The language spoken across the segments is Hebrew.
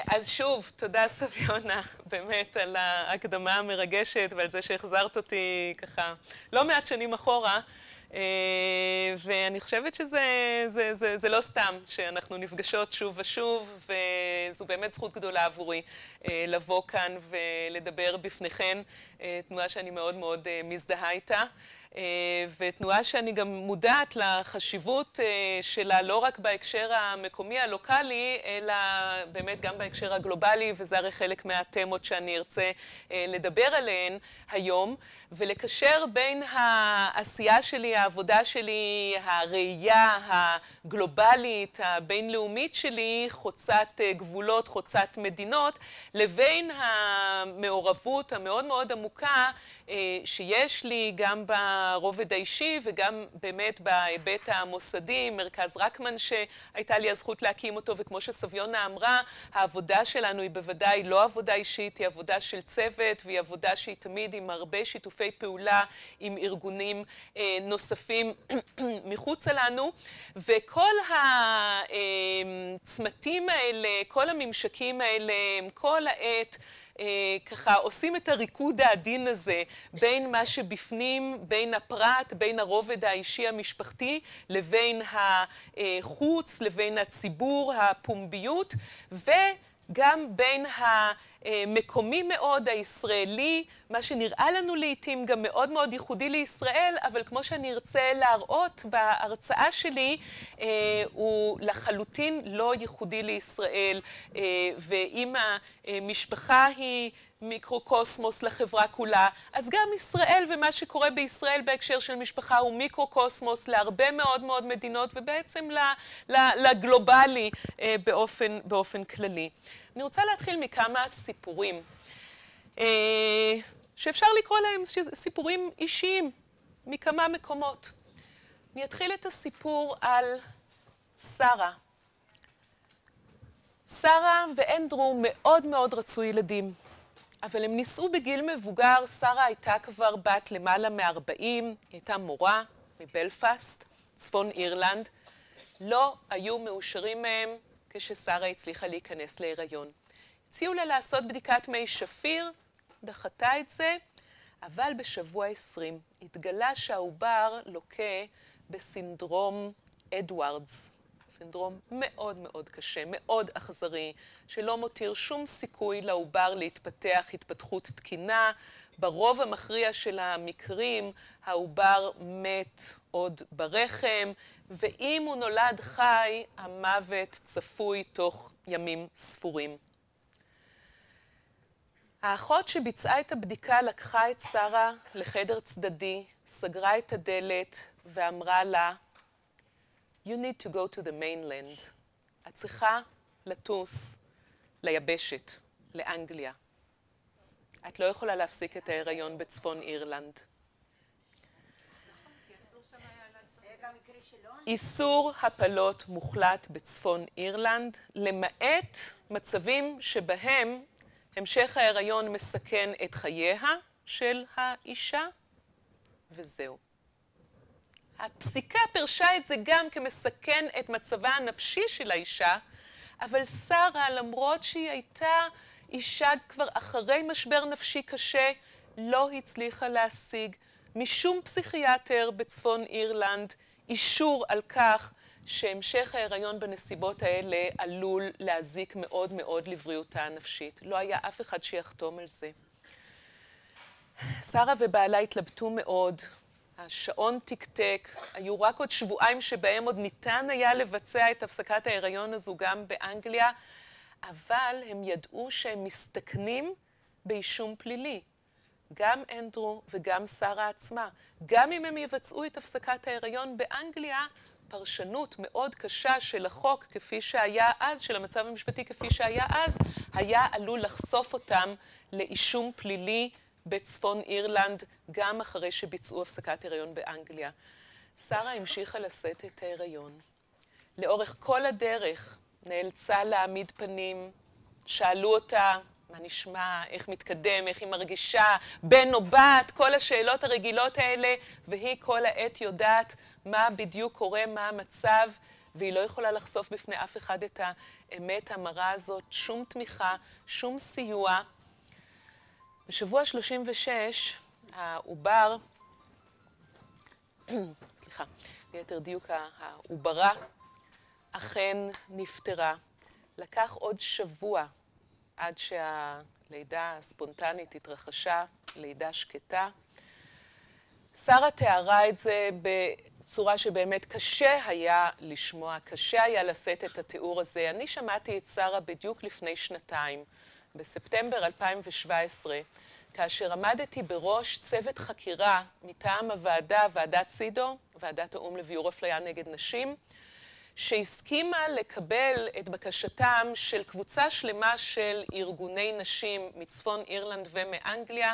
אז שוב, תודה סביונה, באמת, על ההקדמה המרגשת ועל זה שהחזרת אותי ככה לא מעט שנים אחורה. ואני חושבת שזה לא סתם שאנחנו נפגשות שוב ושוב, וזו באמת זכות גדולה עבורי לבוא כאן ולדבר בפניכן, תנועה שאני מאוד מאוד מזדהה איתה. ותנועה שאני גם מודעת לחשיבות שלה לא רק בהקשר המקומי הלוקלי, אלא באמת גם בהקשר הגלובלי, וזה הרי חלק מהתמות שאני ארצה לדבר עליהן היום, ולקשר בין העשייה שלי, העבודה שלי, הראייה הגלובלית, הבינלאומית שלי, חוצת גבולות, חוצת מדינות, לבין המעורבות המאוד מאוד עמוקה שיש לי גם ברובד האישי וגם באמת בהיבט המוסדי, מרכז רקמן שהייתה לי הזכות להקים אותו, וכמו שסביונה אמרה, העבודה שלנו היא בוודאי לא עבודה אישית, היא עבודה של צוות, והיא עבודה שהיא תמיד עם הרבה שיתופי פעולה עם ארגונים נוספים מחוץ לנו, וכל הצמתים האלה, כל הממשקים האלה, כל העת, ככה עושים את הריקוד העדין הזה בין מה שבפנים, בין הפרט, בין הרובד האישי המשפחתי, לבין החוץ, לבין הציבור, הפומביות, וגם בין המקומי מאוד, הישראלי, מה שנראה לנו לעתים גם מאוד מאוד ייחודי לישראל, אבל כמו שאני ארצה להראות בהרצאה שלי, הוא לחלוטין לא ייחודי לישראל, ואם המשפחה היא מיקרוקוסמוס לחברה כולה, אז גם ישראל ומה שקורה בישראל בהקשר של משפחה הוא מיקרוקוסמוס להרבה מאוד מאוד מדינות, ובעצם לגלובלי באופן כללי. אני רוצה להתחיל מכמה סיפורים, שאפשר לקרוא להם סיפורים אישיים מכמה מקומות. אני אתחיל את הסיפור על שרה. שרה ואנדרו מאוד מאוד רצו ילדים, אבל הם נישאו בגיל מבוגר. שרה הייתה כבר בת למעלה מ-40, היא הייתה מורה מבלפאסט, צפון אירלנד. לא היו מאושרים מהם כששרה הצליחה להיכנס להיריון. הציעו לה לעשות בדיקת מי שפיר, דחתה את זה, אבל בשבוע 20 התגלה שהעובר לוקה בסינדרום אדוארדס. סינדרום מאוד מאוד קשה, מאוד אכזרי, שלא מותיר שום סיכוי לעובר להתפתח התפתחות תקינה. ברוב המכריע של המקרים העובר מת עוד ברחם, ואם הוא נולד חי, המוות צפוי תוך ימים ספורים. האחות שביצעה את הבדיקה לקחה את שרה לחדר צדדי, סגרה את הדלת ואמרה לה, You need to go to the mainland. את צריכה לטוס ליבשת, לאנגליה. את לא יכולה להפסיק את ההיריון בצפון אירלנד. איסור הפלות מוחלט בצפון אירלנד, למעט מצבים שבהם המשך ההיריון מסכן את חייה של האישה, וזהו. הפסיקה פרשה את זה גם כמסכן את מצבה הנפשי של האישה, אבל שרה, למרות שהיא הייתה אישה כבר אחרי משבר נפשי קשה, לא הצליחה להשיג משום פסיכיאטר בצפון אירלנד אישור על כך שהמשך ההיריון בנסיבות האלה עלול להזיק מאוד מאוד לבריאותה הנפשית. לא היה אף אחד שיחתום על זה. שרה ובעלה התלבטו מאוד, השעון תקתק, היו רק עוד שבועיים שבהם עוד ניתן היה לבצע את הפסקת ההיריון הזו גם באנגליה, אבל הם ידעו שהם מסתכנים באישום פלילי. גם אנדרו וגם שרה עצמה. גם אם הם יבצעו את הפסקת ההיריון באנגליה, פרשנות מאוד קשה של החוק כפי שהיה אז, של המצב המשפטי כפי שהיה אז, היה עלול לחשוף אותם לאישום פלילי בצפון אירלנד, גם אחרי שביצעו הפסקת הריון באנגליה. שרה המשיכה לשאת את ההיריון. לאורך כל הדרך נאלצה להעמיד פנים, שאלו אותה, מה נשמע, איך מתקדם, איך היא מרגישה, בן או בת, כל השאלות הרגילות האלה, והיא כל העת יודעת מה בדיוק קורה, מה המצב, והיא לא יכולה לחשוף בפני אף אחד את האמת המרה הזאת, שום תמיכה, שום סיוע. בשבוע 36, העובר, סליחה, ליתר דיוק, העוברה אכן נפטרה. לקח עוד שבוע עד שהלידה הספונטנית התרחשה, לידה שקטה. שרה תיארה את זה בצורה שבאמת קשה היה לשמוע, קשה היה לשאת את התיאור הזה. אני שמעתי את שרה בדיוק לפני שנתיים, בספטמבר 2017, כאשר עמדתי בראש צוות חקירה מטעם הוועדה, ועדת סידו, ועדת האו"ם לביעור אפליה נגד נשים, שהסכימה לקבל את בקשתם של קבוצה שלמה של ארגוני נשים מצפון אירלנד ומאנגליה,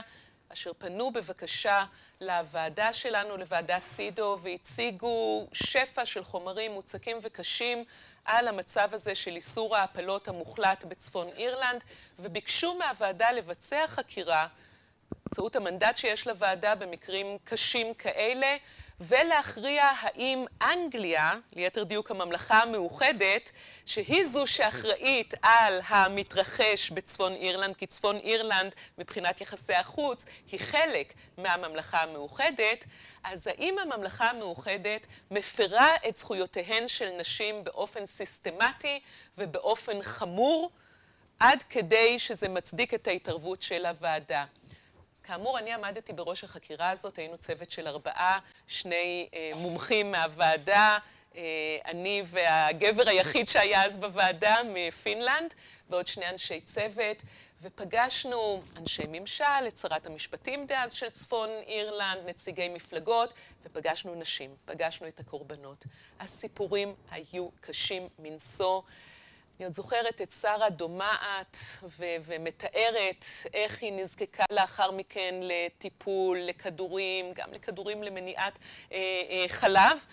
אשר פנו בבקשה לוועדה שלנו, לוועדת סידו, והציגו שפע של חומרים מוצקים וקשים על המצב הזה של איסור ההפלות המוחלט בצפון אירלנד, וביקשו מהוועדה לבצע חקירה, באמצעות המנדט שיש לוועדה במקרים קשים כאלה, ולהכריע האם אנגליה, ליתר דיוק הממלכה המאוחדת, שהיא זו שאחראית על המתרחש בצפון אירלנד, כי צפון אירלנד מבחינת יחסי החוץ היא חלק מהממלכה המאוחדת, אז האם הממלכה המאוחדת מפרה את זכויותיהן של נשים באופן סיסטמטי ובאופן חמור, עד כדי שזה מצדיק את ההתערבות של הוועדה. כאמור, אני עמדתי בראש החקירה הזאת, היינו צוות של 4, 2 מומחים מהוועדה, אני והגבר היחיד שהיה אז בוועדה מפינלנד, ועוד 2 אנשי צוות, ופגשנו אנשי ממשל, את שרת המשפטים דאז של צפון אירלנד, נציגי מפלגות, ופגשנו נשים, פגשנו את הקורבנות. הסיפורים היו קשים מנשוא. אני עוד זוכרת את שרה דומעת ומתארת איך היא נזקקה לאחר מכן לטיפול, לכדורים, גם לכדורים למניעת חלב,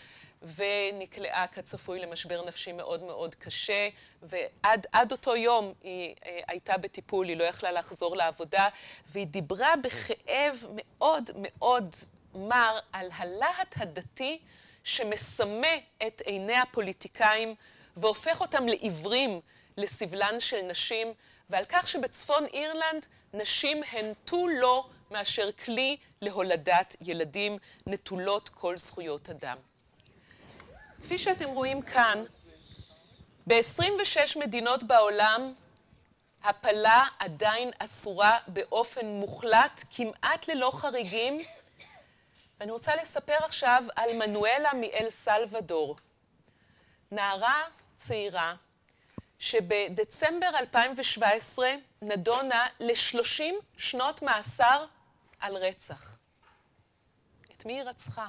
ונקלעה כצפוי למשבר נפשי מאוד מאוד קשה, ועד אותו יום היא הייתה בטיפול, היא לא יכלה לחזור לעבודה, והיא דיברה בכאב מאוד מאוד מר על הלהט הדתי שמסמא את עיני הפוליטיקאים, והופך אותם לעיוורים לסבלן של נשים, ועל כך שבצפון אירלנד נשים הן תו לא מאשר כלי להולדת ילדים, נטולות כל זכויות אדם. כפי שאתם רואים כאן, ב-26 מדינות בעולם הפלה עדיין אסורה באופן מוחלט, כמעט ללא חריגים, ואני רוצה לספר עכשיו על מנואלה מאל סלבדור, נערה צעירה שבדצמבר 2017 נדונה ל30 שנות מאסר על רצח. את מי היא רצחה?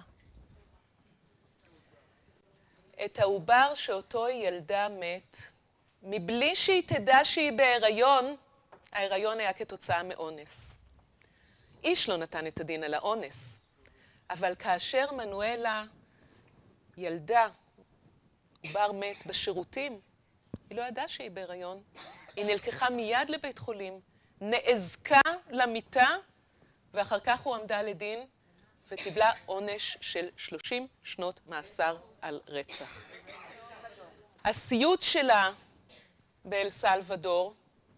את העובר שאותו היא ילדה מת, מבלי שהיא תדע שהיא בהיריון. ההיריון היה כתוצאה מאונס. איש לא נתן את הדין על האונס, אבל כאשר מנואלה ילדה עובר מת בשירותים, היא לא ידעה שהיא בהיריון. היא נלקחה מיד לבית חולים, נאזקה למיטה, ואחר כך הוא עמדה לדין וקיבלה עונש של 30 שנות מאסר על רצח. הסיוט שלה באל סלבדור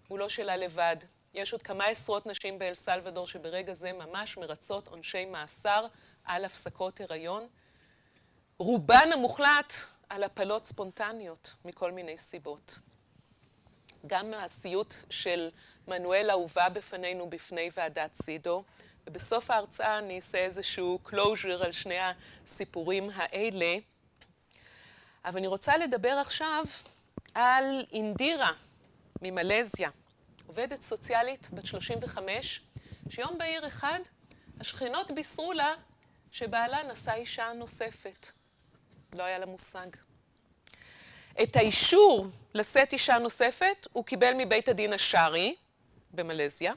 הוא לא שלה לבד. יש עוד כמה עשרות נשים באל סלבדור שברגע זה ממש מרצות עונשי מאסר על הפסקות הריון. רובן המוחלט על הפלות ספונטניות מכל מיני סיבות. גם הסיוט של מנואלה הובא בפנינו בפני ועדת סידו, ובסוף ההרצאה אני אעשה איזשהו closure על שני הסיפורים האלה. אבל אני רוצה לדבר עכשיו על אינדירה ממלזיה, עובדת סוציאלית בת 35, שיום בהיר אחד השכנות בישרו לה שבעלה נשא אישה נוספת. לא היה לה מושג. את האישור לשאת אישה נוספת הוא קיבל מבית הדין השרעי במלזיה,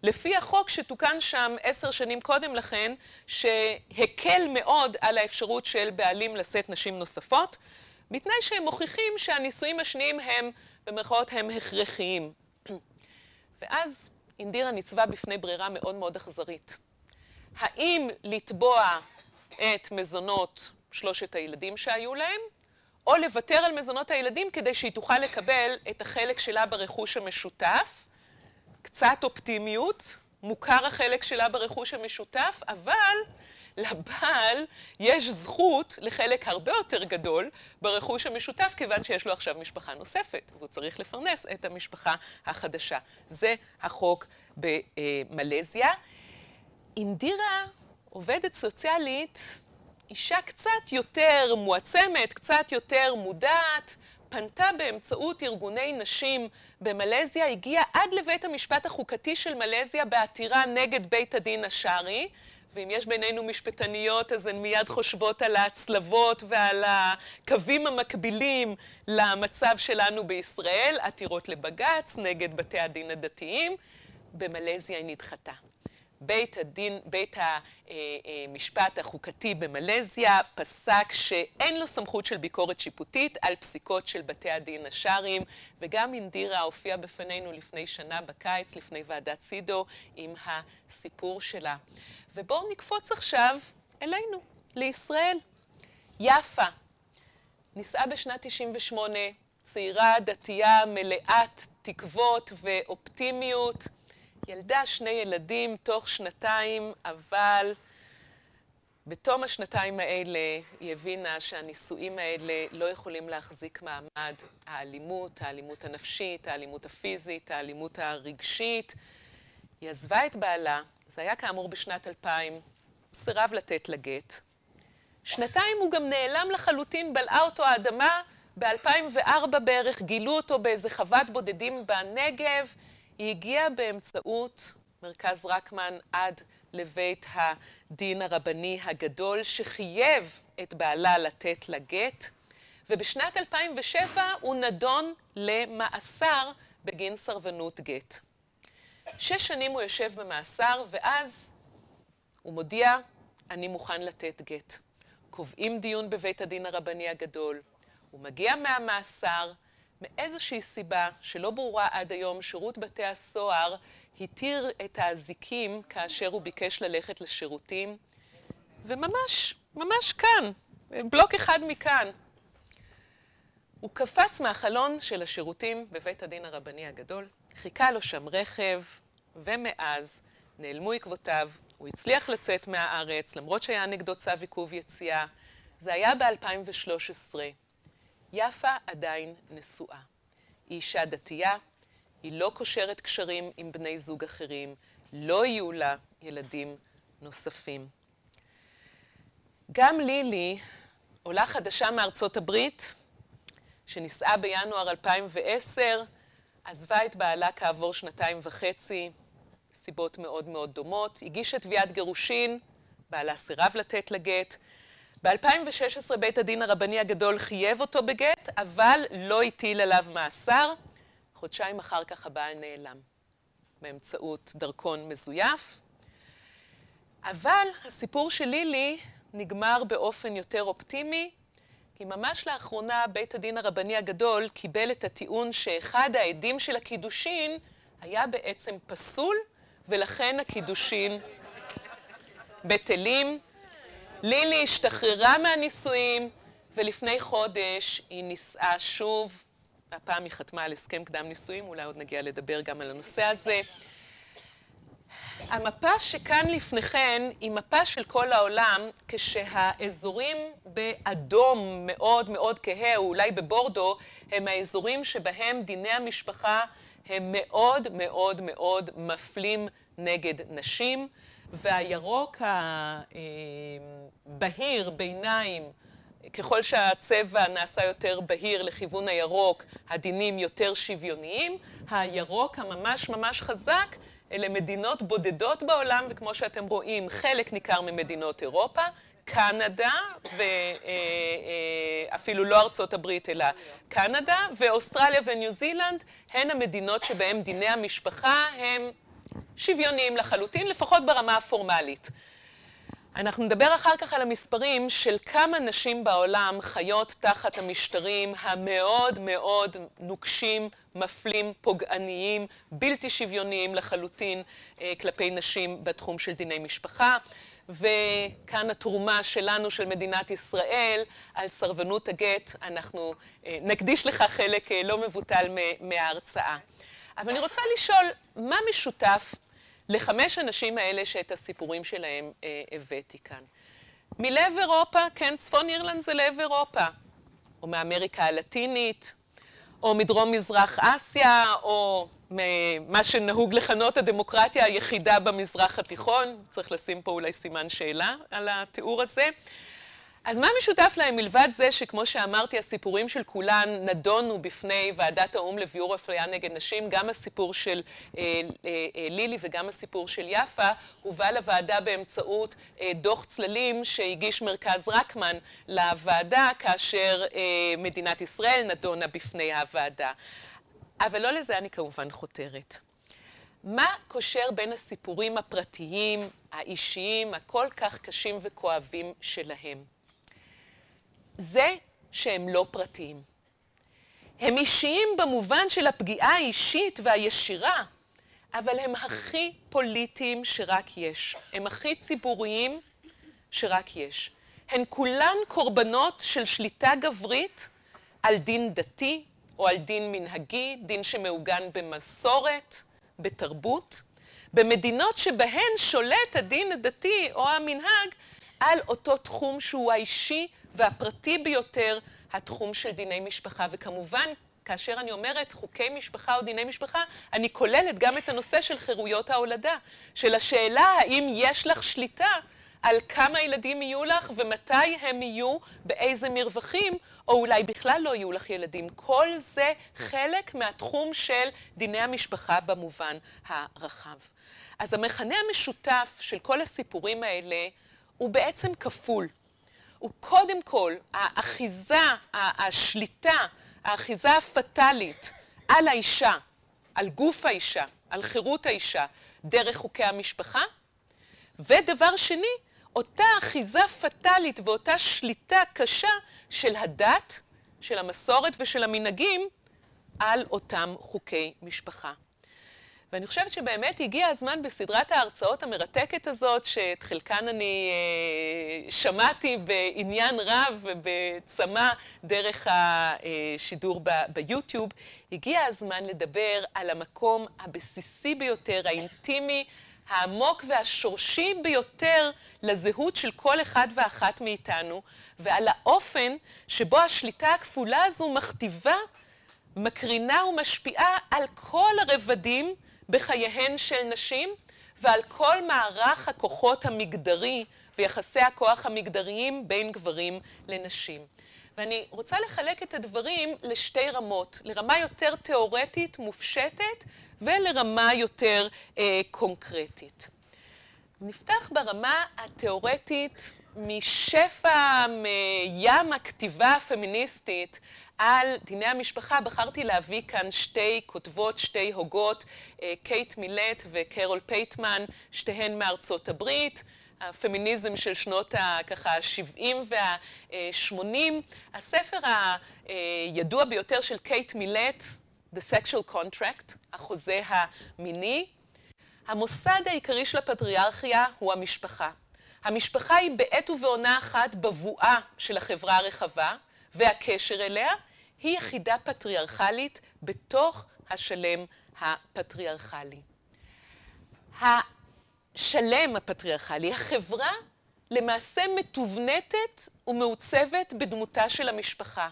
לפי החוק שתוקן שם 10 שנים קודם לכן, שהקל מאוד על האפשרות של בעלים לשאת נשים נוספות, בתנאי שהם מוכיחים שהנישואים השניים הם, במרכאות, הם הכרחיים. ואז אינדירה ניצבה בפני ברירה מאוד מאוד אכזרית. האם לתבוע את מזונות 3 הילדים שהיו להם, או לוותר על מזונות הילדים כדי שהיא תוכל לקבל את החלק שלה ברכוש המשותף. קצת אופטימיות, מוכר החלק שלה ברכוש המשותף, אבל לבעל יש זכות לחלק הרבה יותר גדול ברכוש המשותף, כיוון שיש לו עכשיו משפחה נוספת, והוא צריך לפרנס את המשפחה החדשה. זה החוק במלזיה. אינדירה, עובדת סוציאלית, אישה קצת יותר מועצמת, קצת יותר מודעת, פנתה באמצעות ארגוני נשים במלזיה, הגיעה עד לבית המשפט החוקתי של מלזיה בעתירה נגד בית הדין השרעי, ואם יש בינינו משפטניות אז הן מיד חושבות על ההצלבות ועל הקווים המקבילים למצב שלנו בישראל, עתירות לבג"ץ נגד בתי הדין הדתיים. במלזיה היא נדחתה. בית המשפט החוקתי במלזיה פסק שאין לו סמכות של ביקורת שיפוטית על פסיקות של בתי הדין השרעיים, וגם אינדירה הופיעה בפנינו לפני שנה בקיץ, לפני ועדת סידו, עם הסיפור שלה. ובואו נקפוץ עכשיו אלינו, לישראל. יפה, נישאה בשנת 98, צעירה, דתייה, מלאת תקוות ואופטימיות, ילדה 2 ילדים תוך 2, אבל בתום השנתיים האלה היא הבינה שהנישואים האלה לא יכולים להחזיק מעמד. האלימות הנפשית, האלימות הפיזית, האלימות הרגשית. היא עזבה את בעלה, זה היה כאמור בשנת 2000, הוא סירב לתת לה גט. 2 הוא גם נעלם לחלוטין, בלעה אותו האדמה, ב-2004 בערך גילו אותו באיזה חוות בודדים בנגב. היא הגיעה באמצעות מרכז רקמן עד לבית הדין הרבני הגדול, שחייב את בעלה לתת לה גט, ובשנת 2007 הוא נדון למאסר בגין סרבנות גט. 6 שנים הוא יושב במאסר, ואז הוא מודיע, אני מוכן לתת גט. קובעים דיון בבית הדין הרבני הגדול, הוא מגיע מהמאסר, מאיזושהי סיבה שלא ברורה עד היום, שירות בתי הסוהר התיר את האזיקים כאשר הוא ביקש ללכת לשירותים, וממש, ממש כאן, בלוק אחד מכאן. הוא קפץ מהחלון של השירותים בבית הדין הרבני הגדול, חיכה לו שם רכב, ומאז נעלמו עקבותיו, הוא הצליח לצאת מהארץ, למרות שהיה נגדו צו עיכוב יציאה. זה היה ב-2013. יפה עדיין נשואה. היא אישה דתייה, היא לא קושרת קשרים עם בני זוג אחרים, לא יהיו לה ילדים נוספים. גם לילי, עולה חדשה מארצות הברית, שנישאה בינואר 2010, עזבה את בעלה כעבור 2.5, סיבות מאוד מאוד דומות, הגישה תביעת גירושין, בעלה סירב לתת לה גט. ב-2016 בית הדין הרבני הגדול חייב אותו בגט, אבל לא הטיל עליו מאסר. חודשיים אחר כך הבעל נעלם, באמצעות דרכון מזויף. אבל הסיפור של לילי נגמר באופן יותר אופטימי, כי ממש לאחרונה בית הדין הרבני הגדול קיבל את הטיעון שאחד העדים של הקידושין היה בעצם פסול, ולכן הקידושין בטלים. לילי השתחררה מהנישואים, ולפני חודש היא נישאה שוב. הפעם היא חתמה על הסכם קדם נישואים, אולי עוד נגיע לדבר גם על הנושא הזה. המפה שכאן לפניכן היא מפה של כל העולם, כשהאזורים באדום מאוד מאוד כהה, או אולי בבורדו, הם האזורים שבהם דיני המשפחה הם מאוד מאוד מאוד מפלים נגד נשים, והירוק הבהיר ביניים, ככל שהצבע נעשה יותר בהיר לכיוון הירוק, הדינים יותר שוויוניים. הירוק הממש ממש חזק אלה מדינות בודדות בעולם, וכמו שאתם רואים, חלק ניכר ממדינות אירופה, קנדה, ואפילו לא ארצות הברית אלא קנדה, ואוסטרליה וניו זילנד הן המדינות שבהן דיני המשפחה הם שוויוניים לחלוטין, לפחות ברמה הפורמלית. אנחנו נדבר אחר כך על המספרים של כמה נשים בעולם חיות תחת המשטרים המאוד מאוד נוקשים, מפלים, פוגעניים, בלתי שוויוניים לחלוטין כלפי נשים בתחום של דיני משפחה. וכאן התרומה שלנו, של מדינת ישראל, על סרבנות הגט. אנחנו נקדיש לך חלק לא מבוטל מההרצאה. אבל אני רוצה לשאול, מה משותף לחמש אנשים האלה שאת הסיפורים שלהם הבאתי כאן? מלב אירופה, כן, צפון אירלנד זה לב אירופה, או מאמריקה הלטינית, או מדרום מזרח אסיה, או מה שנהוג לכנות הדמוקרטיה היחידה במזרח התיכון. צריך לשים פה אולי סימן שאלה על התיאור הזה. אז מה משותף להם מלבד זה שכמו שאמרתי, הסיפורים של כולן נדונו בפני ועדת האו"ם לביעור אפליה נגד נשים, גם הסיפור של לילי וגם הסיפור של יפה הובא לוועדה באמצעות דוח צללים שהגיש מרכז רקמן לוועדה כאשר מדינת ישראל נדונה בפני הוועדה. אבל לא לזה אני כמובן חותרת. מה קושר בין הסיפורים הפרטיים, האישיים, הכל כך קשים וכואבים שלהם? זה שהם לא פרטיים. הם אישיים במובן של הפגיעה האישית והישירה, אבל הם הכי פוליטיים שרק יש. הם הכי ציבוריים שרק יש. הן כולן קורבנות של שליטה גברית על דין דתי או על דין מנהגי, דין שמעוגן במסורת, בתרבות, במדינות שבהן שולט הדין הדתי או המנהג על אותו תחום שהוא האישי והפרטי ביותר, התחום של דיני משפחה. וכמובן, כאשר אני אומרת חוקי משפחה או דיני משפחה, אני כוללת גם את הנושא של חירויות ההולדה, של השאלה האם יש לך שליטה על כמה ילדים יהיו לך ומתי הם יהיו, באיזה מרווחים, או אולי בכלל לא יהיו לך ילדים. כל זה חלק מהתחום של דיני המשפחה במובן הרחב. אז המכנה המשותף של כל הסיפורים האלה הוא בעצם כפול. הוא קודם כל האחיזה, השליטה, האחיזה הפטלית על האישה, על גוף האישה, על חירות האישה, דרך חוקי המשפחה. ודבר שני, אותה אחיזה פטלית ואותה שליטה קשה של הדת, של המסורת ושל המנהגים על אותם חוקי משפחה. ואני חושבת שבאמת הגיע הזמן בסדרת ההרצאות המרתקת הזאת, שאת חלקן אני שמעתי בעניין רב ובצמא דרך השידור ביוטיוב, הגיע הזמן לדבר על המקום הבסיסי ביותר, האינטימי, העמוק והשורשי ביותר לזהות של כל אחד ואחת מאיתנו, ועל האופן שבו השליטה הכפולה הזו מכתיבה, מקרינה ומשפיעה על כל הרבדים בחייהן של נשים, ועל כל מערך הכוחות המגדרי ויחסי הכוח המגדריים בין גברים לנשים. ואני רוצה לחלק את הדברים לשתי רמות, לרמה יותר תיאורטית, מופשטת, ולרמה יותר קונקרטית. נפתח ברמה התיאורטית משפע, מים הכתיבה הפמיניסטית על דיני המשפחה. בחרתי להביא כאן שתי כותבות, שתי הוגות, קייט מילט וקרול פייטמן, שתיהן מארצות הברית, הפמיניזם של שנות ה-70 וה-80. הספר הידוע ביותר של קייט מילט, The Sexual Contract, החוזה המיני. המוסד העיקרי של הפטריארכיה הוא המשפחה. המשפחה היא בעת ובעונה אחת בבואה של החברה הרחבה, והקשר אליה היא יחידה פטריארכלית בתוך השלם הפטריארכלי. השלם הפטריארכלי, החברה למעשה מתובנתת ומעוצבת בדמותה של המשפחה.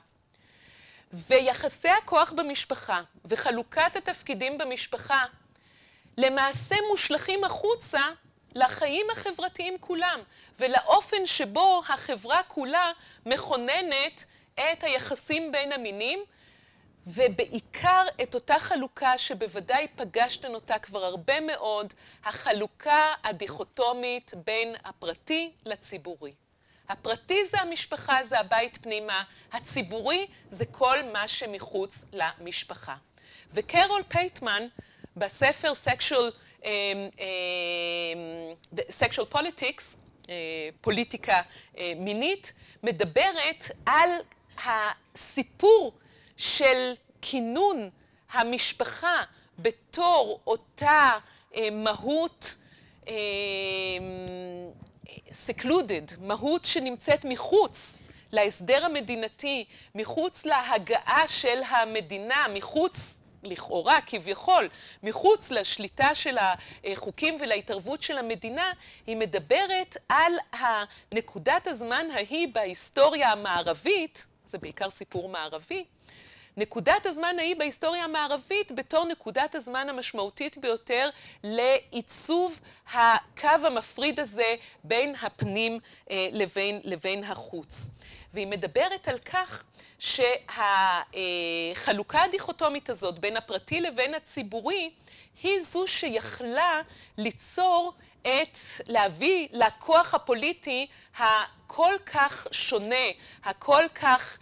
ויחסי הכוח במשפחה וחלוקת התפקידים במשפחה למעשה מושלכים החוצה לחיים החברתיים כולם, ולאופן שבו החברה כולה מכוננת את היחסים בין המינים, ובעיקר את אותה חלוקה שבוודאי פגשתן אותה כבר הרבה מאוד, החלוקה הדיכוטומית בין הפרטי לציבורי. הפרטי זה המשפחה, זה הבית פנימה, הציבורי זה כל מה שמחוץ למשפחה. וקרול פייטמן בספר Sexual Politics, פוליטיקה מינית, מדברת על הסיפור של כינון המשפחה בתור אותה מהות secluded, מהות שנמצאת מחוץ להסדר המדינתי, מחוץ להגעה של המדינה, מחוץ לכאורה, כביכול, מחוץ לשליטה של החוקים ולהתערבות של המדינה, היא מדברת על נקודת הזמן ההיא בהיסטוריה המערבית, זה בעיקר סיפור מערבי, נקודת הזמן ההיא בהיסטוריה המערבית בתור נקודת הזמן המשמעותית ביותר לעיצוב הקו המפריד הזה בין הפנים לבין החוץ. והיא מדברת על כך שהחלוקה הדיכוטומית הזאת בין הפרטי לבין הציבורי היא זו שיכלה ליצור להביא לכוח הפוליטי הכל כך שונה, הכל כך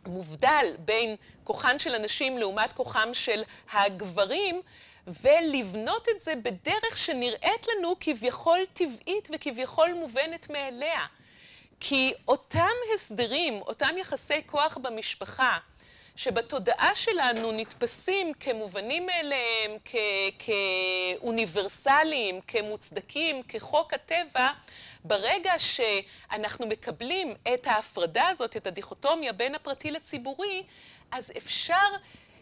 מובדל בין כוחן של הנשים לעומת כוחם של הגברים, ולבנות את זה בדרך שנראית לנו כביכול טבעית וכביכול מובנת מאליה. כי אותם הסדרים, אותם יחסי כוח במשפחה, שבתודעה שלנו נתפסים כמובנים מאליהם, כאוניברסליים, כמוצדקים, כחוק הטבע, ברגע שאנחנו מקבלים את ההפרדה הזאת, את הדיכוטומיה בין הפרטי לציבורי, אז אפשר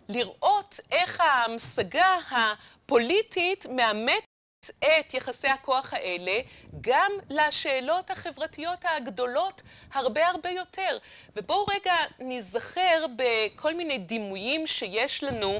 לראות איך ההמשגה הפוליטית מאמת את יחסי הכוח האלה גם לשאלות החברתיות הגדולות הרבה הרבה יותר. ובואו רגע נזכר בכל מיני דימויים שיש לנו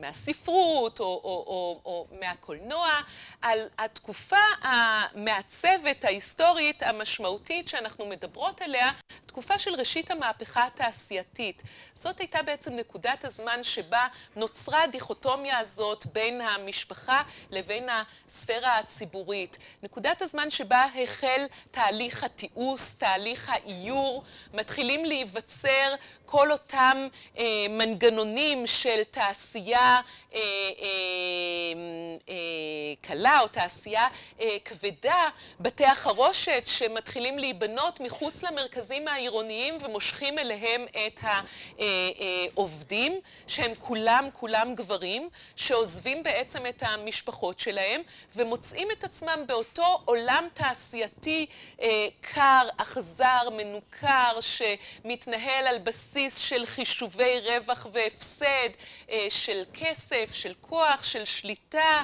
מהספרות או מהקולנוע על התקופה המעצבת ההיסטורית המשמעותית שאנחנו מדברות עליה, תקופה של ראשית המהפכה התעשייתית. זאת הייתה בעצם נקודת הזמן שבה נוצרה הדיכוטומיה הזאת בין המשפחה לבין הספירה הציבורית. נקודת הזמן שבה החל תהליך התיעוש, תהליך האיור, מתחילים להיווצר כל אותם מנגנונים של תעשייה קלה או תעשייה כבדה, בתי החרושת שמתחילים להיבנות מחוץ למרכזים העירוניים ומושכים אליהם את העובדים, שהם כולם גברים, שעוזבים בעצם את המשפחות שלהם ומוצאים את עצמם באותו עולם תעשייתי קר, אכזר, מנוכר, שמתנהל על בסיס של חישובי רווח והפסד, של כסף, של כוח, של שליטה.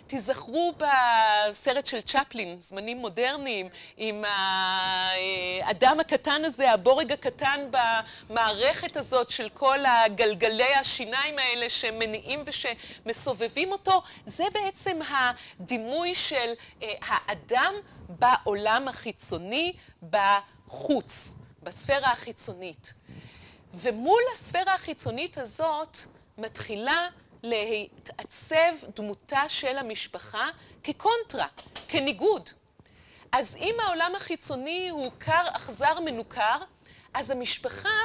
תזכרו בסרט של צ'פלין, זמנים מודרניים, עם האדם הקטן הזה, הבורג הקטן במערכת הזאת של כל הגלגלי השיניים האלה שמניעים ושמסובבים אותו. זה בעצם הדימוי של האדם בעולם החיצוני, בחוץ, בספירה החיצונית. ומול הספירה החיצונית הזאת מתחילה להתעצב דמותה של המשפחה כקונטרה, כניגוד. אז אם העולם החיצוני הוא קר, אכזר, מנוכר, אז המשפחה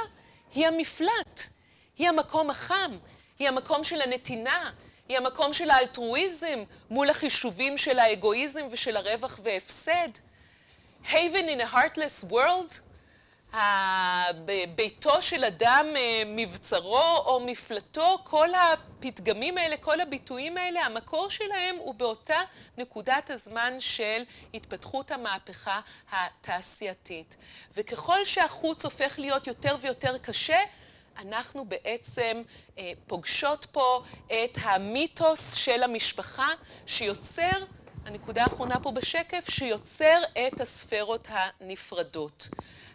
היא המפלט, היא המקום החם, היא המקום של הנתינה, היא המקום של האלטרואיזם מול החישובים של האגואיזם ושל הרווח והפסד. Haven in a heartless world, ביתו של אדם מבצרו או מפלטו, כל הפתגמים האלה, כל הביטויים האלה, המקור שלהם הוא באותה נקודת הזמן של התפתחות המהפכה התעשייתית. וככל שהחוץ הופך להיות יותר ויותר קשה, אנחנו בעצם פוגשות פה את המיתוס של המשפחה שיוצר, הנקודה האחרונה פה בשקף, שיוצר את הספירות הנפרדות.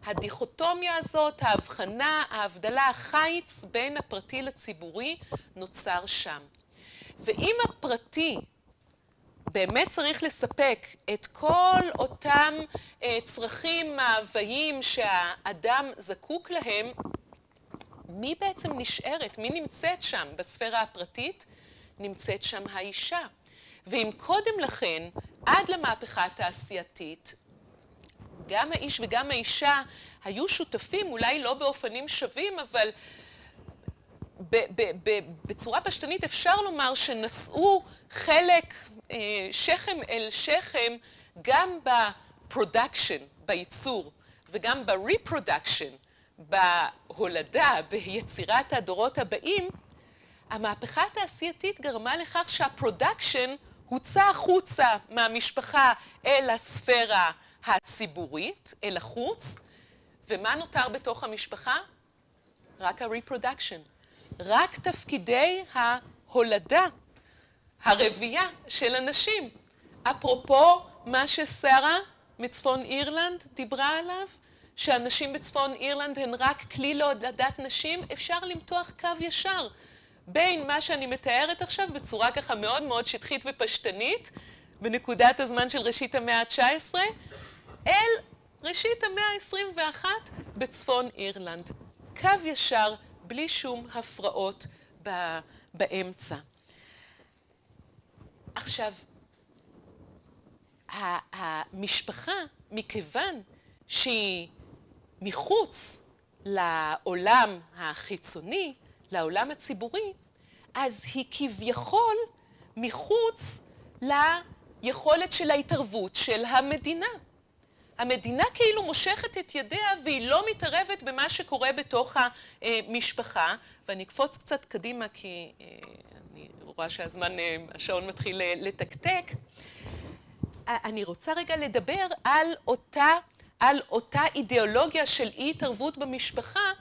הדיכוטומיה הזאת, ההבחנה, ההבדלה, החיץ בין הפרטי לציבורי נוצר שם. ואם הפרטי באמת צריך לספק את כל אותם צרכים מהוויים שהאדם זקוק להם, מי בעצם נשארת? מי נמצאת שם בספירה הפרטית? נמצאת שם האישה. ואם קודם לכן, עד למהפכה התעשייתית, גם האיש וגם האישה היו שותפים, אולי לא באופנים שווים, אבל בצורה פשטנית אפשר לומר שנשאו חלק שכם אל שכם גם בפרודקשן, בייצור, וגם בריפרודקשן, בהולדה, ביצירת הדורות הבאים. המהפכה התעשייתית גרמה לכך שהפרודקשן הוצא החוצה מהמשפחה אל הספירה הציבורית, אל החוץ, ומה נותר בתוך המשפחה? רק הריפרודקשן, רק תפקידי ההולדה, הרבייה של אנשים. אפרופו מה ששרה מצפון אירלנד דיברה עליו, שהנשים בצפון אירלנד הן רק כלי להולדת נשים, אפשר למתוח קו ישר בין מה שאני מתארת עכשיו בצורה ככה מאוד מאוד שטחית ופשטנית, בנקודת הזמן של ראשית המאה ה-19, אל ראשית המאה ה-21 בצפון אירלנד. קו ישר, בלי שום הפרעות באמצע. עכשיו, המשפחה, מכיוון שהיא מחוץ לעולם החיצוני, לעולם הציבורי, אז היא כביכול מחוץ ליכולת של ההתערבות של המדינה. המדינה כאילו מושכת את ידיה והיא לא מתערבת במה שקורה בתוך המשפחה, ואני אקפוץ קצת קדימה כי אני רואה שהזמן, השעון מתחיל לתקתק. אני רוצה רגע לדבר על אותה אידיאולוגיה של אי התערבות במשפחה,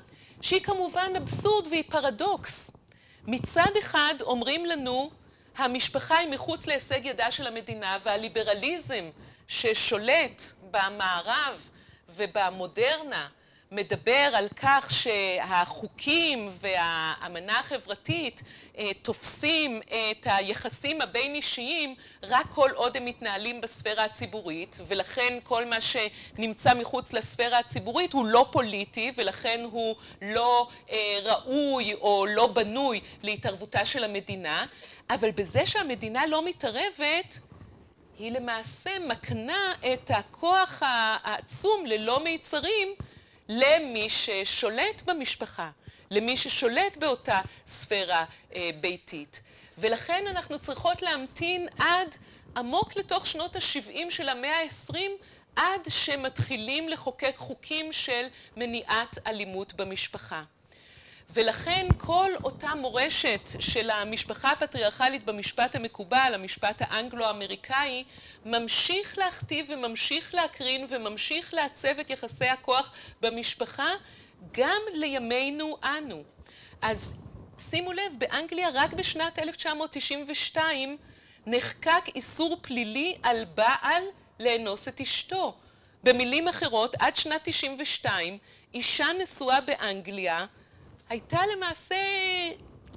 שהיא כמובן אבסורד והיא פרדוקס. מצד אחד אומרים לנו, המשפחה היא מחוץ להישג ידה של המדינה, והליברליזם ששולט במערב ובמודרנה מדבר על כך שהחוקים והאמנה החברתית תופסים את היחסים הבין אישיים רק כל עוד הם מתנהלים בספירה הציבורית, ולכן כל מה שנמצא מחוץ לספירה הציבורית הוא לא פוליטי, ולכן הוא לא ראוי או לא בנוי להתערבותה של המדינה. אבל בזה שהמדינה לא מתערבת, היא למעשה מקנה את הכוח העצום ללא מיצרים למי ששולט במשפחה, למי ששולט באותה ספירה ביתית. ולכן אנחנו צריכות להמתין עד עמוק לתוך שנות ה-70 של המאה ה-20, עד שמתחילים לחוקק חוקים של מניעת אלימות במשפחה. ולכן כל אותה מורשת של המשפחה הפטריארכלית במשפט המקובל, המשפט האנגלו-אמריקאי, ממשיך להכתיב וממשיך להקרין וממשיך לעצב את יחסי הכוח במשפחה גם לימינו אנו. אז שימו לב, באנגליה רק בשנת 1992 נחקק איסור פלילי על בעל לאנוס את אשתו. במילים אחרות, עד שנת 92, אישה נשואה באנגליה הייתה למעשה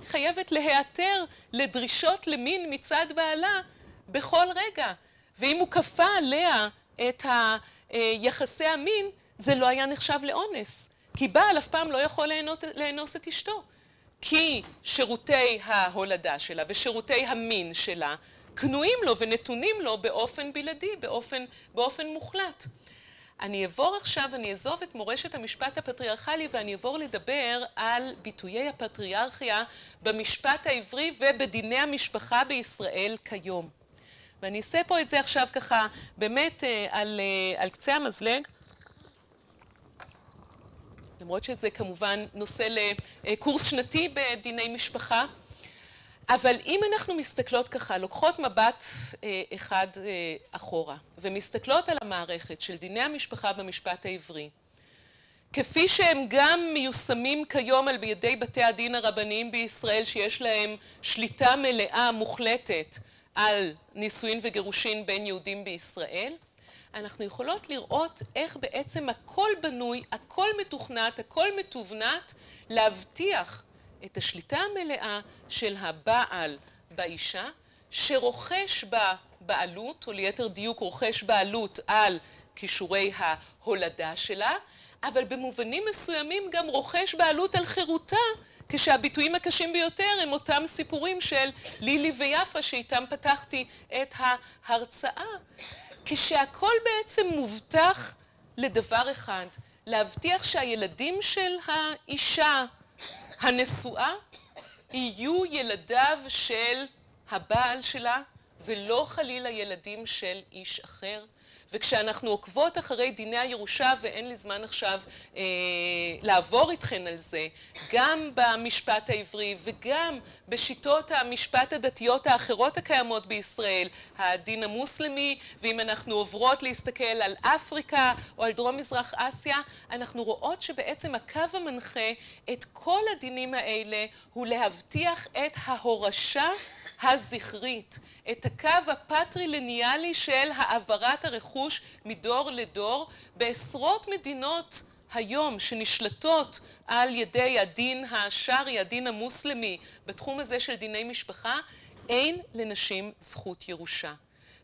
חייבת להיעתר לדרישות למין מצד בעלה בכל רגע. ואם הוא כפה עליה את יחסי המין, זה לא היה נחשב לאונס. כי בעל אף פעם לא יכול לאנוס את אשתו. כי שירותי ההולדה שלה ושירותי המין שלה קנויים לו ונתונים לו באופן בלעדי, באופן מוחלט. אני אעזוב את מורשת המשפט הפטריארכלי ואני אעבור לדבר על ביטויי הפטריארכיה במשפט העברי ובדיני המשפחה בישראל כיום. ואני אעשה פה את זה עכשיו ככה באמת על קצה המזלג, למרות שזה כמובן נושא לקורס שנתי בדיני משפחה. אבל אם אנחנו מסתכלות ככה, לוקחות מבט אחד אחורה, ומסתכלות על המערכת של דיני המשפחה במשפט העברי, כפי שהם גם מיושמים כיום על בידי בתי הדין הרבניים בישראל, שיש להם שליטה מלאה מוחלטת על נישואין וגירושין בין יהודים בישראל, אנחנו יכולות לראות איך בעצם הכל בנוי, הכל מתוכנת, הכל מתובנת, להבטיח את השליטה המלאה של הבעל באישה, שרוכש בה בעלות, או ליתר דיוק רוכש בעלות על כישורי ההולדה שלה, אבל במובנים מסוימים גם רוכש בעלות על חירותה, כשהביטויים הקשים ביותר הם אותם סיפורים של לילי ויפה שאיתם פתחתי את ההרצאה. כשהכל בעצם מובטח לדבר אחד, להבטיח שהילדים של האישה הנשואה יהיו ילדיו של הבעל שלה ולא חלילה ילדים של איש אחר, וכשאנחנו עוקבות אחרי דיני הירושה, ואין לי זמן עכשיו לעבור איתכן על זה, גם במשפט העברי וגם בשיטות המשפט הדתיות האחרות הקיימות בישראל, הדין המוסלמי, ואם אנחנו עוברות להסתכל על אפריקה או על דרום מזרח אסיה, אנחנו רואות שבעצם הקו המנחה את כל הדינים האלה הוא להבטיח את ההורשה הזכרית, את הקו הפטריליניאלי של העברת הרכוש מדור לדור. בעשרות מדינות היום שנשלטות על ידי הדין השרעי, הדין המוסלמי, בתחום הזה של דיני משפחה, אין לנשים זכות ירושה.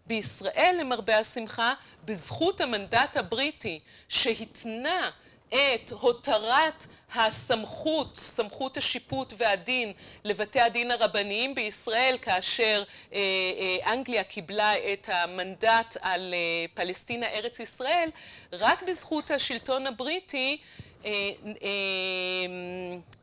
בישראל, למרבה השמחה, בזכות המנדט הבריטי שהתנה את הותרת הסמכות, סמכות השיפוט והדין לבתי הדין הרבניים בישראל, כאשר אנגליה קיבלה את המנדט על פלסטינה ארץ ישראל, רק בזכות השלטון הבריטי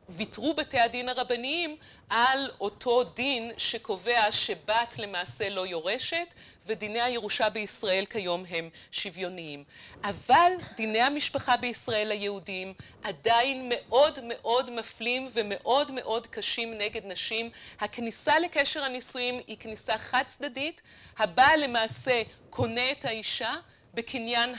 ויתרו בתי הדין הרבניים על אותו דין שקובע שבת למעשה לא יורשת, ודיני הירושה בישראל כיום הם שוויוניים. אבל דיני המשפחה בישראל היהודיים עדיין מאוד מאוד מפלים ומאוד מאוד קשים נגד נשים. הכניסה לקשר הנישואים היא כניסה חד צדדית, הבעל למעשה קונה את האישה בקניין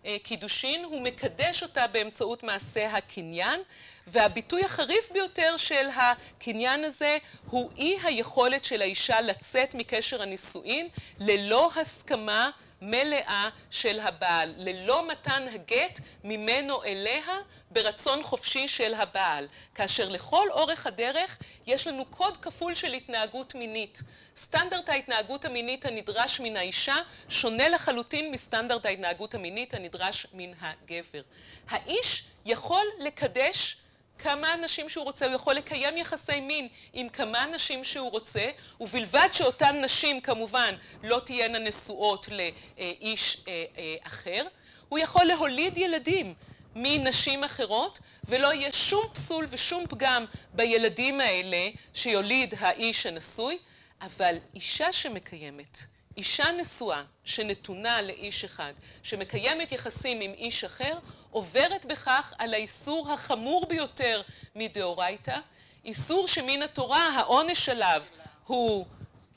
הקידושין, הוא מקדש אותה באמצעות מעשה הקניין, והביטוי החריף ביותר של הקניין הזה הוא אי היכולת של האישה לצאת מקשר הנישואין ללא הסכמה מלאה של הבעל, ללא מתן הגט ממנו אליה ברצון חופשי של הבעל, כאשר לכל אורך הדרך יש לנו קוד כפול של התנהגות מינית. סטנדרט ההתנהגות המינית הנדרש מן האישה שונה לחלוטין מסטנדרט ההתנהגות המינית הנדרש מן הגבר. האיש יכול לקדש כמה אנשים שהוא רוצה, הוא יכול לקיים יחסי מין עם כמה נשים שהוא רוצה, ובלבד שאותן נשים כמובן לא תהיינה נשואות לאיש אחר. הוא יכול להוליד ילדים מנשים אחרות, ולא יהיה שום פסול ושום פגם בילדים האלה שיוליד האיש הנשוי, אבל אישה שמקיימת, אישה נשואה שנתונה לאיש אחד, שמקיימת יחסים עם איש אחר, עוברת בכך על האיסור החמור ביותר מדאורייתא, איסור שמן התורה העונש עליו הוא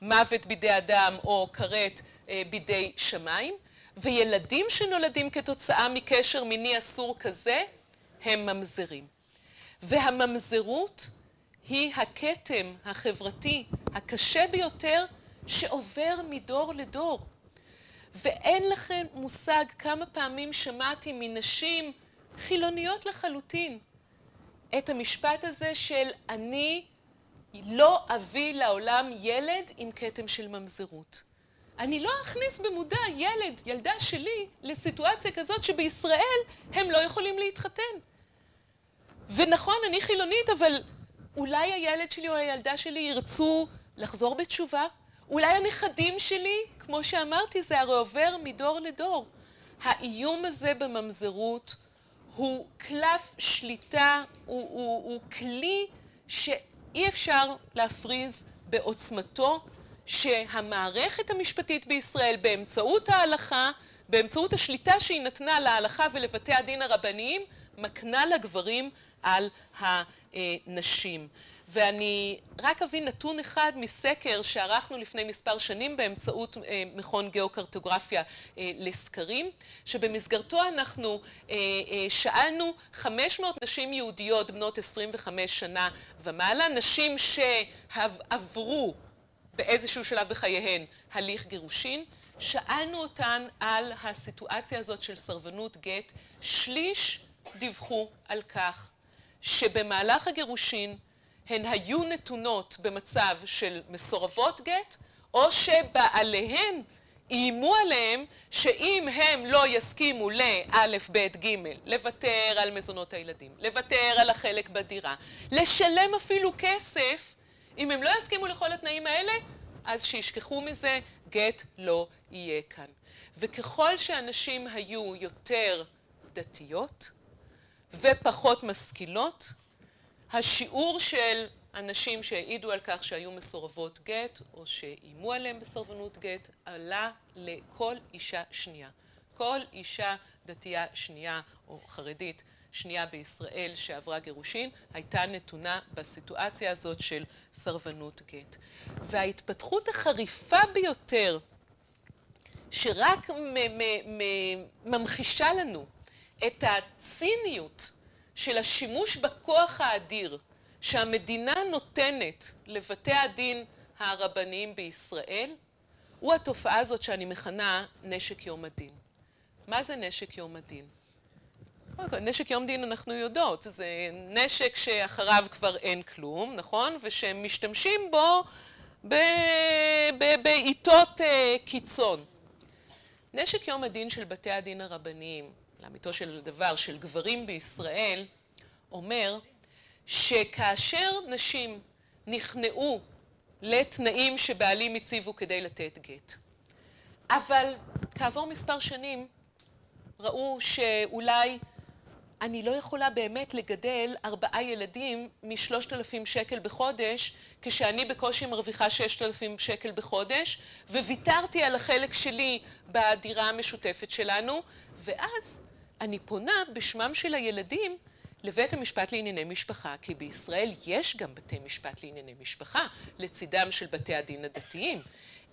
מוות בידי אדם או כרת בידי שמיים, וילדים שנולדים כתוצאה מקשר מיני אסור כזה הם ממזרים. והממזרות היא הכתם החברתי הקשה ביותר שעובר מדור לדור. ואין לכם מושג כמה פעמים שמעתי מנשים חילוניות לחלוטין את המשפט הזה של אני לא אביא לעולם ילד עם כתם של ממזרות. אני לא אכניס במודע ילד, ילדה שלי, לסיטואציה כזאת שבישראל הם לא יכולים להתחתן. ונכון, אני חילונית, אבל אולי הילד שלי או הילדה שלי ירצו לחזור בתשובה. אולי הנכדים שלי, כמו שאמרתי, זה הרי עובר מדור לדור. האיום הזה בממזרות הוא קלף שליטה, הוא כלי שאי אפשר להפריז בעוצמתו, שהמערכת המשפטית בישראל באמצעות ההלכה, באמצעות השליטה שהיא נתנה להלכה ולבתי הדין הרבניים, מקנה לגברים על הנשים. ואני רק אביא נתון אחד מסקר שערכנו לפני מספר שנים באמצעות מכון גיאוקרטוגרפיה לסקרים, שבמסגרתו אנחנו שאלנו 500 נשים יהודיות בנות 25 שנה ומעלה, נשים שעברו באיזשהו שלב בחייהן הליך גירושין, שאלנו אותן על הסיטואציה הזאת של סרבנות גט. שליש דיווחו על כך שבמהלך הגירושין הן היו נתונות במצב של מסורבות גט, או שבעליהן איימו עליהם שאם הם לא יסכימו לאלף בית ג' לוותר על מזונות הילדים, לוותר על החלק בדירה, לשלם אפילו כסף, אם הם לא יסכימו לכל התנאים האלה, אז שישכחו מזה, גט לא יהיה כאן. וככל שאנשים היו יותר דתיות ופחות משכילות, השיעור של אנשים שהעידו על כך שהיו מסורבות גט או שאיימו עליהם בסרבנות גט עלה לכל אישה שנייה. כל אישה דתייה שנייה או חרדית שנייה בישראל שעברה גירושין הייתה נתונה בסיטואציה הזאת של סרבנות גט. וההתפתחות החריפה ביותר שרק ממחישה לנו את הציניות של השימוש בכוח האדיר שהמדינה נותנת לבתי הדין הרבניים בישראל, הוא התופעה הזאת שאני מכנה נשק יום הדין. מה זה נשק יום הדין? נשק יום דין אנחנו יודעות, זה נשק שאחריו כבר אין כלום, נכון? ושמשתמשים בו בעיתות קיצון. נשק יום הדין של בתי הדין הרבניים, לאמיתו של דבר של גברים בישראל, אומר שכאשר נשים נכנעו לתנאים שבעלים הציבו כדי לתת גט, אבל כעבור מספר שנים ראו שאולי אני לא יכולה באמת לגדל 4 ילדים מ3,000 שקל בחודש, כשאני בקושי מרוויחה 6,000 שקל בחודש, וויתרתי על החלק שלי בדירה המשותפת שלנו, ואז אני פונה בשמם של הילדים לבית המשפט לענייני משפחה, כי בישראל יש גם בתי משפט לענייני משפחה, לצידם של בתי הדין הדתיים,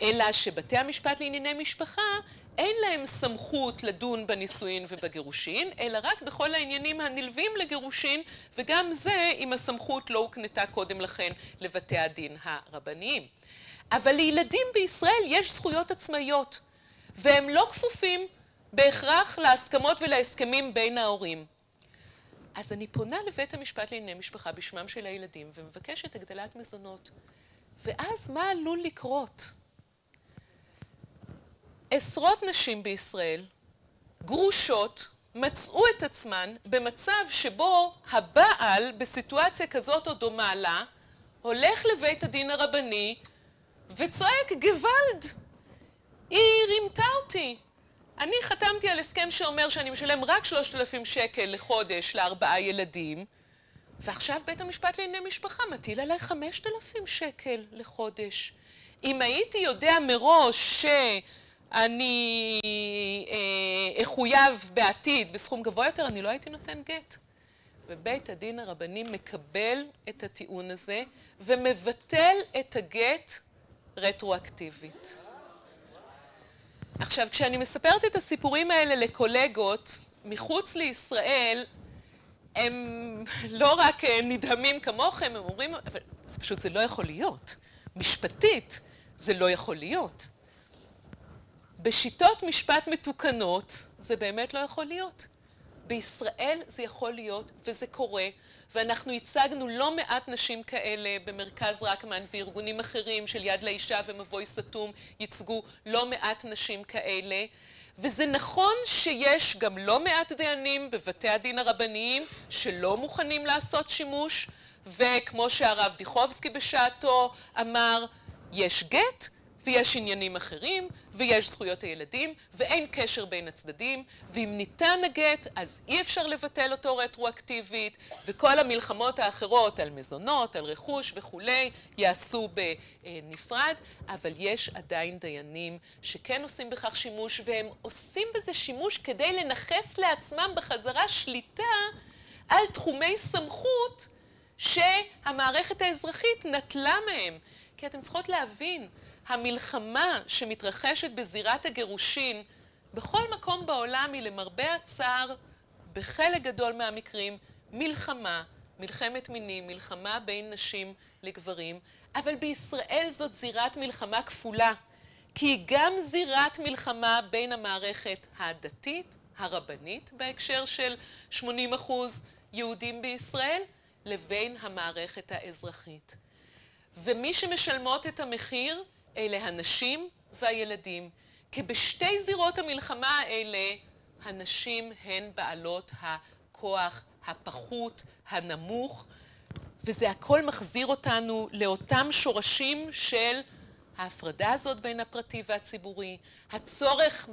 אלא שבתי המשפט לענייני משפחה אין להם סמכות לדון בנישואין ובגירושין, אלא רק בכל העניינים הנלווים לגירושין, וגם זה אם הסמכות לא הוקנתה קודם לכן לבתי הדין הרבניים. אבל לילדים בישראל יש זכויות עצמאיות, והם לא כפופים בהכרח להסכמות ולהסכמים בין ההורים. אז אני פונה לבית המשפט לענייני משפחה בשמם של הילדים ומבקשת הגדלת מזונות. ואז מה עלול לקרות? עשרות נשים בישראל, גרושות, מצאו את עצמן במצב שבו הבעל, בסיטואציה כזאת או דומה לה, הולך לבית הדין הרבני וצועק גוואלד, היא רימתה אותי. אני חתמתי על הסכם שאומר שאני משלם רק 3,000 שקל לחודש ל4 ילדים, ועכשיו בית המשפט לענייני משפחה מטיל עליי 5,000 שקל לחודש. אם הייתי יודע מראש שאני אחויב בעתיד בסכום גבוה יותר, אני לא הייתי נותן גט. ובית הדין הרבני מקבל את הטיעון הזה ומבטל את הגט רטרואקטיבית. עכשיו, כשאני מספרת את הסיפורים האלה לקולגות מחוץ לישראל, הם לא רק נדהמים כמוכם, הם אומרים, אבל זה פשוט, זה לא יכול להיות. משפטית, זה לא יכול להיות. בשיטות משפט מתוקנות, זה באמת לא יכול להיות. בישראל זה יכול להיות, וזה קורה, ואנחנו הצגנו לא מעט נשים כאלה במרכז רקמן וארגונים אחרים של יד לאישה ומבוי סתום, ייצגו לא מעט נשים כאלה, וזה נכון שיש גם לא מעט דיינים בבתי הדין הרבניים שלא מוכנים לעשות שימוש, וכמו שהרב דיכובסקי בשעתו אמר, יש גט, ויש עניינים אחרים, ויש זכויות הילדים, ואין קשר בין הצדדים, ואם ניתן הגט, אז אי אפשר לבטל אותו רטרואקטיבית, וכל המלחמות האחרות על מזונות, על רכוש וכולי, יעשו בנפרד, אבל יש עדיין דיינים שכן עושים בכך שימוש, והם עושים בזה שימוש כדי לנחס לעצמם בחזרה שליטה על תחומי סמכות שהמערכת האזרחית נטלה מהם. כי אתם צריכות להבין, המלחמה שמתרחשת בזירת הגירושין בכל מקום בעולם היא למרבה הצער, בחלק גדול מהמקרים, מלחמה, מלחמת מינים, מלחמה בין נשים לגברים, אבל בישראל זאת זירת מלחמה כפולה, כי היא גם זירת מלחמה בין המערכת הדתית, הרבנית, בהקשר של 80% יהודים בישראל, לבין המערכת האזרחית. ומי שמשלמות את המחיר אלה הנשים והילדים, כי בשתי זירות המלחמה האלה הנשים הן בעלות הכוח הפחות, הנמוך, וזה הכל מחזיר אותנו לאותם שורשים של ההפרדה הזאת בין הפרטי והציבורי, הצורך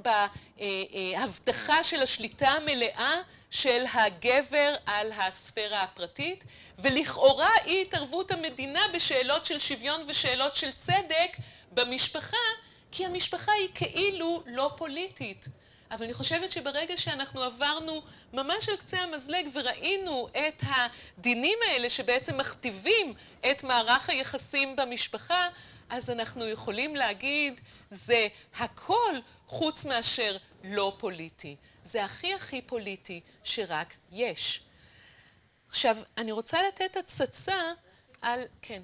בהבטחה של השליטה המלאה של הגבר על הספירה הפרטית, ולכאורה אי התערבות המדינה בשאלות של שוויון ושאלות של צדק במשפחה, כי המשפחה היא כאילו לא פוליטית. אבל אני חושבת שברגע שאנחנו עברנו ממש על קצה המזלג וראינו את הדינים האלה שבעצם מכתיבים את מערך היחסים במשפחה, אז אנחנו יכולים להגיד, זה הכל חוץ מאשר לא פוליטי. זה הכי הכי פוליטי שרק יש. עכשיו, אני רוצה לתת הצצה על... כן.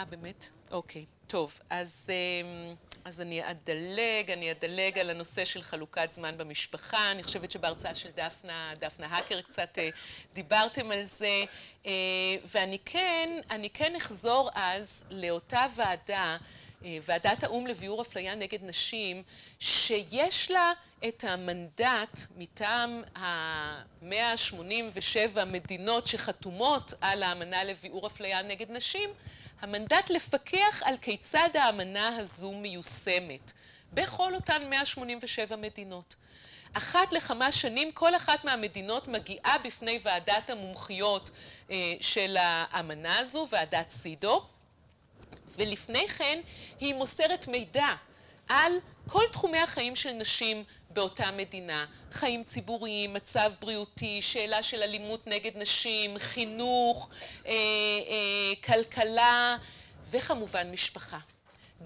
באמת? אוקיי. טוב, אז אני אדלג על הנושא של חלוקת זמן במשפחה. אני חושבת שבהרצאה של דפנה האקר קצת דיברתם על זה, ואני כן אחזור אז לאותה ועדה, ועדת האו"ם לביעור אפליה נגד נשים, שיש לה את המנדט מטעם ה-187 מדינות שחתומות על האמנה לביעור אפליה נגד נשים, המנדט לפקח על כיצד האמנה הזו מיושמת בכל אותן 187 מדינות. אחת לכמה שנים כל אחת מהמדינות מגיעה בפני ועדת המומחיות של האמנה הזו, ועדת סידו, ולפני כן היא מוסרת מידע על כל תחומי החיים של נשים באותה מדינה, חיים ציבוריים, מצב בריאותי, שאלה של אלימות נגד נשים, חינוך, כלכלה וכמובן משפחה.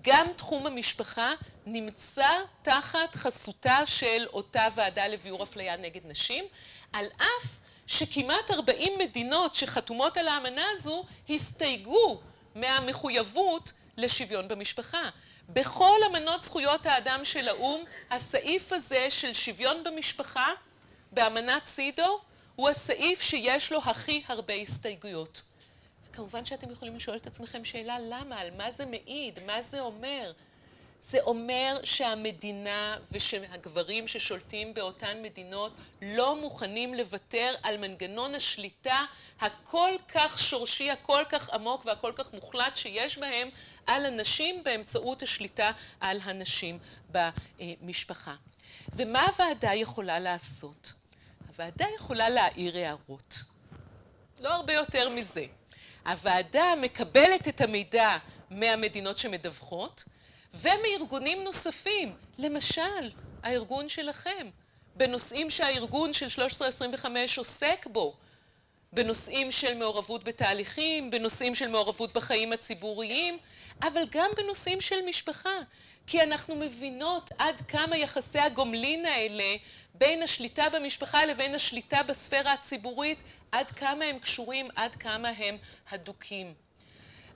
גם תחום המשפחה נמצא תחת חסותה של אותה ועדה לביעור אפליה נגד נשים, על אף שכמעט 40 מדינות שחתומות על האמנה הזו הסתייגו מהמחויבות לשוויון במשפחה. בכל אמנות זכויות האדם של האו"ם, הסעיף הזה של שוויון במשפחה באמנת סידו הוא הסעיף שיש לו הכי הרבה הסתייגויות. וכמובן שאתם יכולים לשאול את עצמכם שאלה למה, על מה זה מעיד, מה זה אומר? זה אומר שהמדינה ושהגברים ששולטים באותן מדינות לא מוכנים לוותר על מנגנון השליטה הכל כך שורשי, הכל כך עמוק והכל כך מוחלט שיש בהם על הנשים באמצעות השליטה על הנשים במשפחה. ומה הוועדה יכולה לעשות? הוועדה יכולה להעיר הערות. לא הרבה יותר מזה. הוועדה מקבלת את המידע מהמדינות שמדווחות, ומארגונים נוספים, למשל, הארגון שלכם, בנושאים שהארגון של 1325 עוסק בו, בנושאים של מעורבות בתהליכים, בנושאים של מעורבות בחיים הציבוריים, אבל גם בנושאים של משפחה, כי אנחנו מבינות עד כמה יחסי הגומלין האלה בין השליטה במשפחה לבין השליטה בספירה הציבורית, עד כמה הם קשורים, עד כמה הם הדוקים.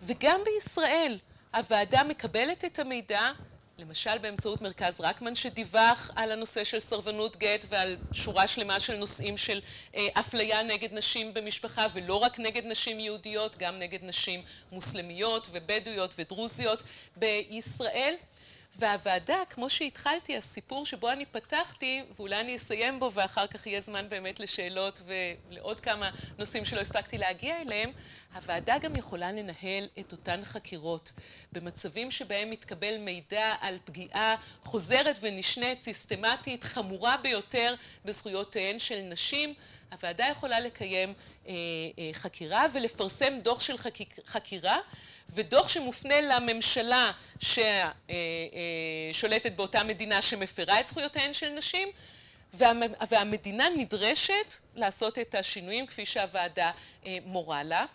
וגם בישראל, הוועדה מקבלת את המידע, למשל באמצעות מרכז רקמן שדיווח על הנושא של סרבנות גט ועל שורה שלמה של נושאים של אפליה נגד נשים במשפחה, ולא רק נגד נשים יהודיות, גם נגד נשים מוסלמיות ובדואיות ודרוזיות בישראל. והוועדה, כמו שהתחלתי, הסיפור שבו אני פתחתי, ואולי אני אסיים בו ואחר כך יהיה זמן באמת לשאלות ולעוד כמה נושאים שלא הספקתי להגיע אליהם, הוועדה גם יכולה לנהל את אותן חקירות במצבים שבהם מתקבל מידע על פגיעה חוזרת ונשנית, סיסטמטית, חמורה ביותר בזכויותיהן של נשים. הוועדה יכולה לקיים חקירה ולפרסם דוח של חקירה, ודוח שמופנה לממשלה ששולטת באותה מדינה שמפרה את זכויותיהן של נשים, והמדינה נדרשת לעשות את השינויים כפי שהוועדה מורה לה.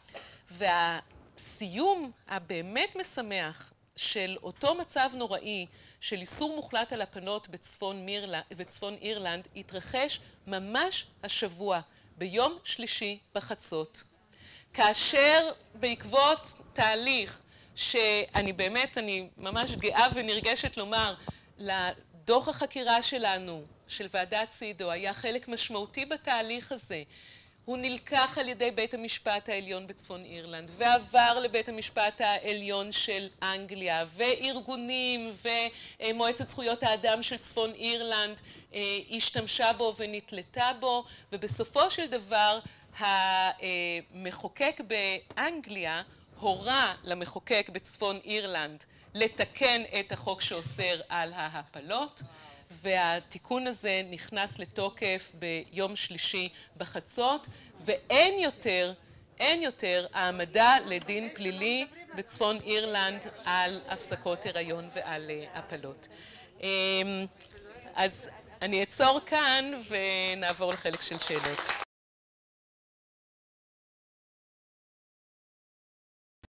והסיום הבאמת משמח של אותו מצב נוראי של איסור מוחלט על הפלות בצפון אירלנד התרחש ממש השבוע, ביום שלישי בחצות. כאשר בעקבות תהליך שאני באמת, אני ממש גאה ונרגשת לומר, לדוח החקירה שלנו, של ועדת סידו, היה חלק משמעותי בתהליך הזה. הוא נלקח על ידי בית המשפט העליון בצפון אירלנד, ועבר לבית המשפט העליון של אנגליה, וארגונים ומועצת זכויות האדם של צפון אירלנד השתמשה בו ונתלתה בו, ובסופו של דבר המחוקק באנגליה הורה למחוקק בצפון אירלנד לתקן את החוק שאוסר על ההפלות, והתיקון הזה נכנס לתוקף ביום שלישי בחצות, ואין יותר העמדה לדין פלילי בצפון אירלנד על הפסקות הריון ועל הפלות. אז אני אעצור כאן ונעבור לחלק של שאלות.